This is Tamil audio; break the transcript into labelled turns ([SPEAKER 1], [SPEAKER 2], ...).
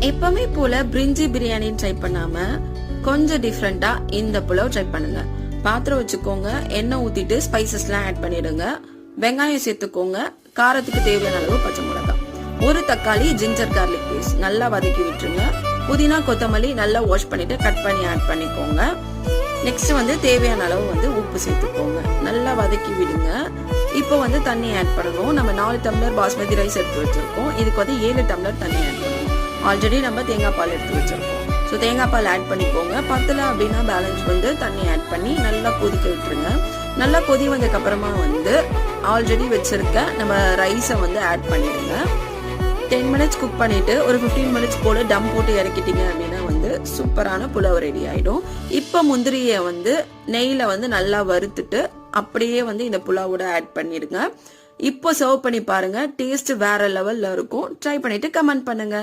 [SPEAKER 1] எப்பவுமே போல பிரிஞ்சி பிரியாணி ட்ரை பண்ணாம கொஞ்சம் டிஃப்ரெண்டா இந்த புலாவ் ட்ரை பண்ணுங்க. பாத்திரம் வச்சுக்கோங்க, எண்ணெய் ஊத்திட்டு ஸ்பைசஸ்லாம் ஆட் பண்ணிடுங்க. வெங்காயம் சேர்த்துக்கோங்க, காரத்துக்கு தேவையான அளவு பச்சை மிளகாய், ஒரு தக்காளி, ஜிஞ்சர் கார்லிக் பேஸ்ட் நல்லா வதக்கி விட்டுருங்க. புதினா கொத்தமல்லி நல்லா வாஷ் பண்ணிட்டு கட் பண்ணி ஆட் பண்ணிக்கோங்க. நெக்ஸ்ட் தேவையான அளவு உப்பு சேர்த்துக்கோங்க, நல்லா வதக்கி விடுங்க. இப்போ தண்ணி ஆட் பண்ணணும். நம்ம 4 டம்ளர் பாஸ்மதி ரைஸ் எடுத்து வச்சிருக்கோம், இதுக்கு 7 டம்ளர் தண்ணி ஆட் பண்ணணும். ஆல்ரெடி நம்ம தேங்காய் பால் எடுத்து வச்சிருக்கோம், ஸோ தேங்காய் பால் ஆட் பண்ணிக்கோங்க. பத்தல அப்படின்னா பேலன்ஸ் தண்ணி ஆட் பண்ணி நல்லா கொதிக்க விட்டுருங்க. நல்லா கொதி வந்ததுக்கு அப்புறமா ஆல்ரெடி வச்சிருக்க நம்ம ரைஸை ஆட் பண்ணிடுங்க. 10 மினிட்ஸ் குக் பண்ணிட்டு ஒரு 15 மினிட்ஸ் போல டம் போட்டு இறக்கிட்டீங்க அப்படின்னா சூப்பரான புலாவ் ரெடி ஆயிடும். இப்போ முந்திரியை நெய்ல நல்லா வறுத்துட்டு அப்படியே இந்த புலாவோட ஆட் பண்ணிடுங்க. இப்போ சர்வ் பண்ணி பாருங்க, டேஸ்ட் வேற லெவல்ல இருக்கும். ட்ரை பண்ணிட்டு கமெண்ட் பண்ணுங்க.